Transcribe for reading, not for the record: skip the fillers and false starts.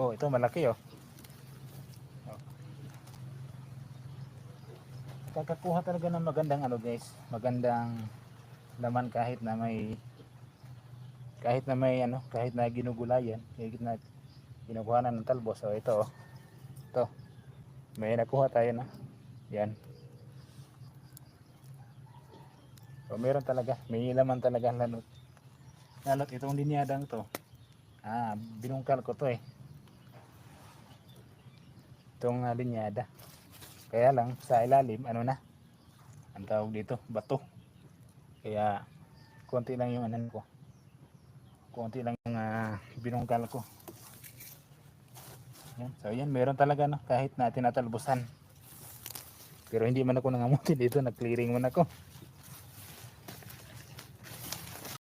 Oh, ito malaki oh. Kakakuha talaga ng magandang ano guys, magandang laman kahit na ginugulayan, kahit na ginukuhanan ng talbos. So ito oh. Ito. May nakuha tayo na. Yan. So meron talaga, may laman talaga lalot. Lalot itong linyadang to. Binungkal ko to eh. Itong linyada. Kaya lang sa ilalim ano na? Ang tawag dito, bato. Kaya konti lang yung anan ko. Konti lang yung binungkal ko. Yan. So yan, meron talaga no, kahit na tinatalbusan. Pero hindi man ako nangamuti dito, nag-clearing man ako.